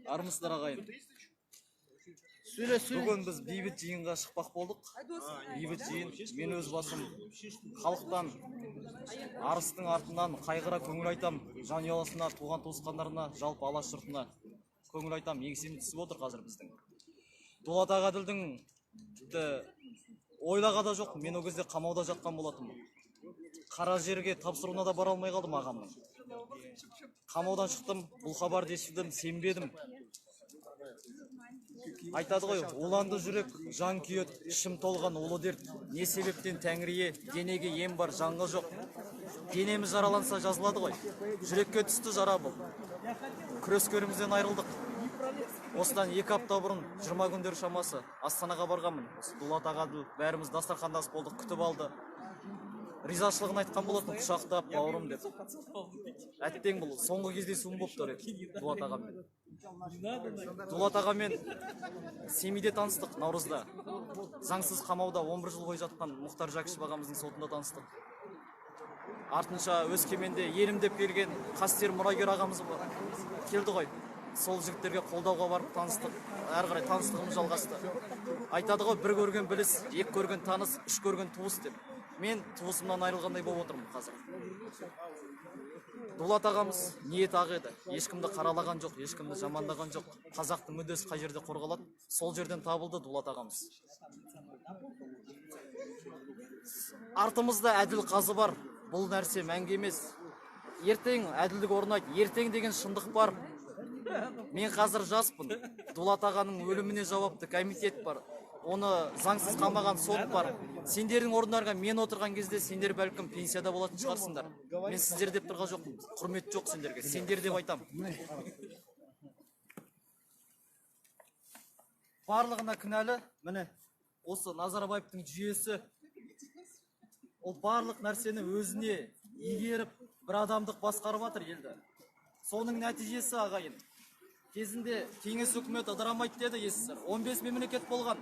Армысыздар ағайын. Бүгін біз бейбіт жиынға шықпақ болдық. Бейбіт жиын, мен өз басым халықтан арыстың артынан қайғыра көңіл айтам, жанұяласына, туған туысқандарына, жалпы алаш жұртына көңіл айтам, еңсеміз түсіп отыр қазір біздің. Дулат Ағаділдің тіпті ойлағада жоқ, мен о кезде қамауда жатқан болатынмын. Қара жерге тапсыруына да бара алмай қалдым ағамның. Қамаудан шықтым, бұл хабарды естідім, сенбедім. Айтады ғой, уланды жүрек, жан күйет, ішім толған улы дерт. Не себептен тәңірие, денеге ем бар, жанға жоқ. Денеміз жараланса жазылады ғой. Жүрекке түсті жара бұл. Күрескерімізден айырылдық. Осыдан 2 апта бұрын 20 күндер шамасы Астанаға барғанмын. Дулат Ағаділ бәріміз дастархандас болдық, күтіп алды. Ризашылығын айтқан болатын, құшақтап, бауырым деп. Әттең бұл, соңғы кездесуім болып тұр Дулат ағамен. Дулат ағамен Семейде таныстық, Наурызда. Заңсыз қамауда 11 жыл бойы жатқан Мұхтар Жәкішев ағамыздың сотында таныстық. Артынша Өскеменде елім деп келген Қастер мұрагер ағамыз келді ғой. Сол жігіттерге қолдауға барып таныстық. Әрі қарай таныстығымыз жалғасты. Айтады ғой, бір көрген біліс, 2 көрген таныс, 3 көрген туыс деп. Мен туысымнан айырылғандай болып отырмын қазір. Дулат ағамыз ниет ақ еді. Ешкімді қаралаған жоқ, ешкімді жамандаған жоқ. Қазақтың мүддесі қай жерде қорғалады, сол жерден табылды Дулат ағамыз. Артымызда әділ қазы бар. Бұл нәрсе мәңгі емес. Ертең әділдік орнайды. Ертең деген шындық бар. Мен қазір жаспын. Дулат ағаның өліміне жауапты комитет бар. Оны заңсыз қамаған сот бар. Сендердің орындарға мен отырған кезде сендер бәлкім пенсияда болатын шығарсыңдар. Мен сіздер деп тұрға жоқпын. Құрмет жоқ сендерге. Сендер деп айтам. Барлығына кінәлі, міне, осы Назарбаевтың жүйесі. Ол барлық нәрсені өзіне игеріп, бір адамдық басқарып жатыр елді. Соның нәтижесі ағайын. Кезінде кеңес үкіметі ыдырамайды деді есіздер. 15 мемлекет болған.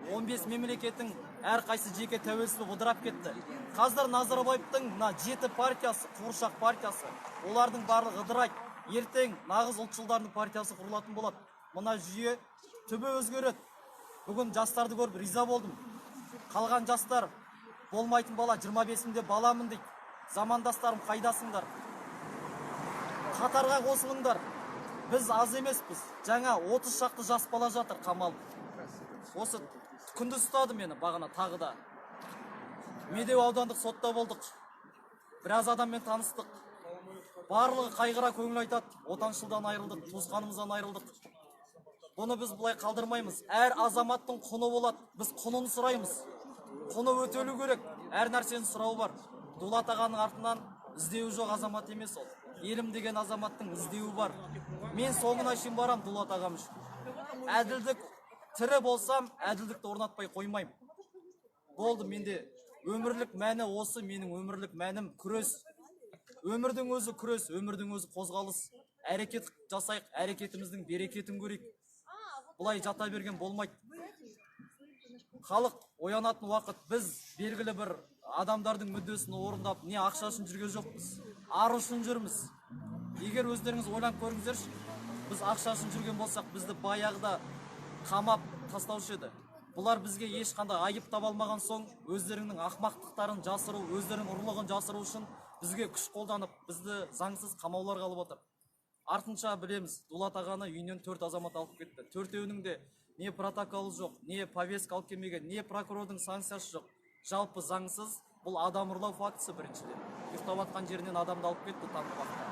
15 мемлекеттің әрқайсы жеке тәуелсіздік ыдырап кетті. Қазір Назарбаевтың 7 партиясы, қуыршақ партиясы, олардың барлығы ыдырайды. Ертең нағыз ұлтшылдардың партиясы құрылатын болады. Мына жүйе түбі өзгереді. Бүгін жастарды көріп риза болдым. Қалған жастар болмайтын бала, 25-імде баламын дейді. Замандастарым қайдасыңдар? Қатарға қосылыңдар. Біз аз емеспіз. Жаңа 30 шақты жас бала жатыр қамалып. Осы күндіз ұстады мені бағана тағы да. Медеу аудандық сотта болдық. Біраз адаммен таныстық. Барлығы қайғыра көңіл айтады. Отаншылдан айырылдық, туысқанымыздан айырылдық. Бұны біз бұлай қалдырмаймыз. Әр азаматтың құны болады. Біз құнын сұраймыз. Құны өтелу керек. Әр нәрсені сұрау бар. Дулат ағаның артынан іздеуі жоқ азамат емес ол. Елім деген азаматтың іздеуі бар. Мен соңына шейін барам Дулат ағам үшін. Әділдік тірі болсам, әділдікті орнатпай қоймайым. Болды, менде өмірлік мәні осы, менің өмірлік мәнім күрес. Өмірдің өзі күрес, өмірдің өзі қозғалыс. Әрекет жасайық, әрекетіміздің берекетін көрейік. Бұлай жата берген болмайды. Халық оянатын уақыт, біз белгілі бір адамдардың мүддесін орындап, не ақша үшін жүрген жоқпыз, ар үшін жүрміз. Егер өздеріңіз ойланып көріңіздерші, біз ақша үшін жүрген болсақ, бізді баяғыда қамап тастаушы еді. Бұлар бізге ешқандай айып таба алмаған соң, өздерінің ақмақтықтарын жасыру, өздерінің ұрлығын жасыру үшін бізге күш қолданып, бізді заңсыз қамауларға алып отыр. Артынша білеміз, Дулат ағаны үйінен 4 азамат алып кетті. 4-еуінің де не протоколы жоқ, не повестка алып келмеген, не прокурордың санкциясы жоқ. Жалпы заңсыз, бұл адам ұрлау фактісі біріншіден. Ұйықтап жатқан жерінен адамды алып кетті таңғы уақытта.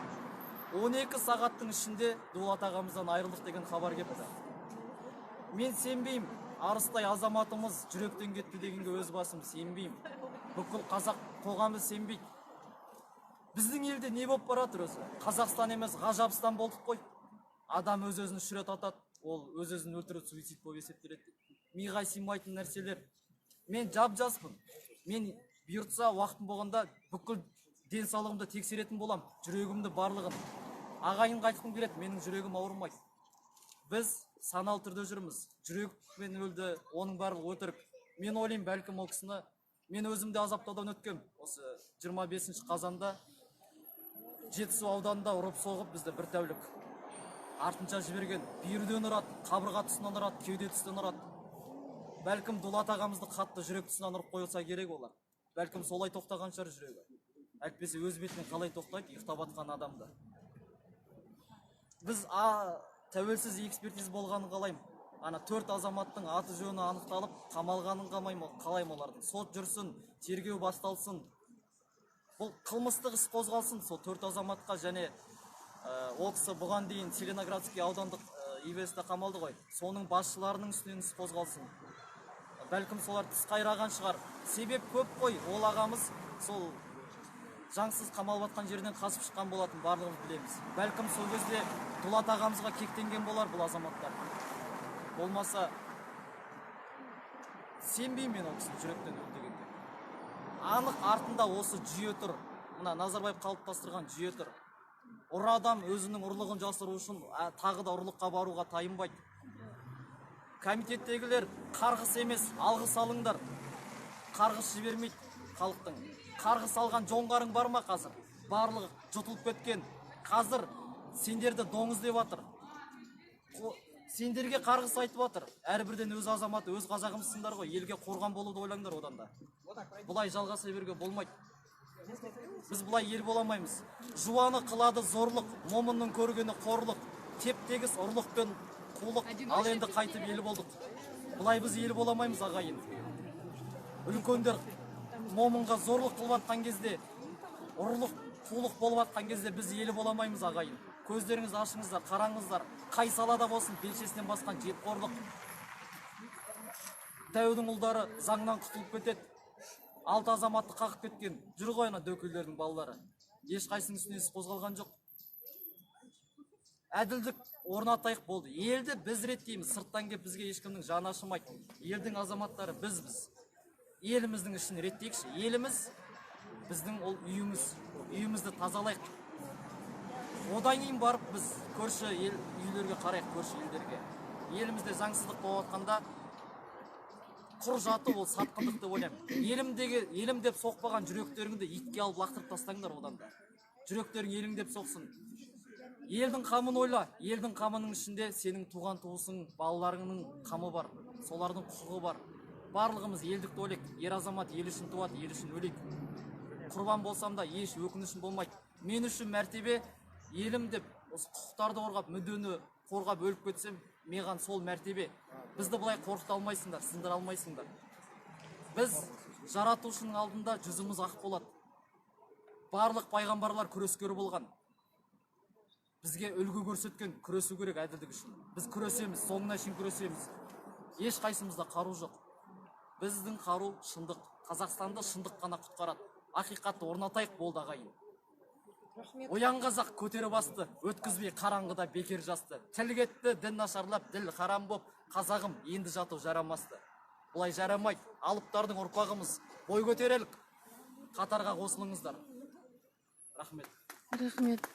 12 сағаттың ішінде Дулат ағамыздан айырылдық деген хабар келді. Мен сенбеймін, арыстай азаматымыз жүректен кетті дегенге өз басым сенбеймін. Бүкіл қазақ қоғамы сенбейді. Біздің елде не болып баратыр өзі? Қазақстан емес, Ғажапстан болдық қой. Адам өз-өзін шүрет атады, ол өз-өзін өлтіріп суицид болып есептеледі. Миға сыймайтын нәрселер. Мен жап-жаспын. Мен бұйыртса уақытым болғанда бүкіл денсаулығымды тексеретін болам, жүрегімді барлығын. Ағайынға айтқым келеді, менің жүрегім ауырмайды. Біз саналы түрде жүрміз. Жүрекпен өлді, оның барлығы өтірік. Мен ойлаймын, бәлкім ол кісіні мен өзімде азаптаудан өткем. Осы 25 қазанда Жетісу ауданында ұрып соғып бізді бір тәулік артынша жіберген. Бүйірден ұрады, қабырға тұсынан ұрады, кеуде тұсынан ұрады. Бәлкім Дулат ағамызды қатты жүрек тұсынан ұрып қойылса керек олар. Бәлкім солай тоқтаған шығар жүрегі. Әйтпесе өз бетінен қалай тоқтайды ұйықтап жатқан адамды. Біз тәуелсіз экспертиз болғанын қалаймын. Ана 4 азаматтың аты жөні анықталып, қамалғанын қалаймын олардың. Сот жүрсін, тергеу басталсын. Бұл қылмыстық іс қозғалсын сол 4 азаматқа, және ол кісі бұған дейін Целиноградский аудандық ИВС-те қамалды ғой. Соның басшыларының үстінен іс қозғалсын. Бәлкім солар тіс қайраған шығар. Себеп көп қой. Ол ағамыз сол заңсыз қамалып жатқан жерден қасып шыққан болатын, барлығымыз білеміз. Бәлкім сол кезде Дулат ағамызға кектенген болар бұл азаматтар. Болмаса сенбеймін мен ол кісіні жүректен өлді дегенде. Анық артында осы жүйе тұр. Мына Назарбаев қалыптастырған жүйе тұр. Ұры адам өзінің ұрлығын жасыру үшін тағы да ұрлыққа баруға тайынбайды. Комитеттегілер қарғыс емес, алғыс алыңдар. Қарғыс жібермейді халықтың. Қарғыс алған жоңғарың бар ма қазір? Барлығы жұтылып кеткен. Қазір сендерді доңыз деп жатыр. Сендерге қарғыс айтып жатыр. Әрбірден өз азаматы, өз қазағымсыңдар ғой. Елге қорған болуды ойлаңдар одан да. Бұлай жалғаса беруге болмайды. Біз бұлай ел боламаймыз. Жуаны қылады зорлық, момынның көргені қорлық, теп-тегіс ұрлық пен қулық. Ал енді қайтып ел болдық. Бұлай біз ел боламаймыз ағайын. Үлкендер момынға зорлық қылып атқан кезде, ұрлық, қулық болып атқан кезде біз ел боламаймыз ағайын. Көздеріңізді ашыңыздар, қараңыздар. Қай салада болсын, белшесінен басқан жепқорлық. Дәудің ұлдары заңнан құтылып кетеді. 6 азаматты қақып кеткен. Жүр ғой ана дөкілдердің балалары. Ешқайсының үстіне іс қозғалған жоқ. Әділдік орнатайық болды. Елді біз реттейміз. Сырттан келіп бізге ешкімнің жаны ашымайды. Елдің азаматтары біз. Еліміздің ішін реттейікші. Еліміз біздің ол үйіміз. Үйімізді тазалайық. Одан кейін барып біз көрші үйлерге қарайық, көрші елдерге. Елімізде заңсыздық болып жатқанда құр жатып ол сатқындық деп ойлаймын. Елім деп соқпаған жүректеріңді итке алып лақтырып тастаңдар одан да. Жүректерің елің деп соқсын. Елдің қамын ойла. Елдің қамының ішінде сенің туған туысың, балаларыңның қамы бар. Солардың құқығы бар. Барлығымыз елдікті ойлайық. Ер азамат ел үшін туады, ел үшін өлейік. Құрбан болсам да еш өкінішім болмайды. Мен үшін мәртебе елім деп осы құқықтарды қорғап, мүддені қорғап өліп кетсем, маған сол мәртебе. Бізді бұлай қорқыта алмайсыңдар, сындыра алмайсыңдар. Біз жаратушының алдында жүзіміз ақ болады. Барлық пайғамбарлар күрескер болған. Бізге үлгі көрсеткен, күресу керек әділдік үшін. Біз күресеміз, соңына шейін күресеміз. Ешқайсымызда қару жоқ. Біздің қару шындық. Қазақстанды шындық қана құтқарады. Ақиқатты орнатайық болды ағайын. Оян қазақ көтері басты, өткізбей қараңғыда бекер жасты. Тіл кетті, дін нашарлап, діл харам боп, қазағым енді жату жарамасты. Бұлай жарамайды, алыптардың ұрпағымыз. Бой көтерелік, қатарға қосылыңыздар. Рахмет. Рахмет.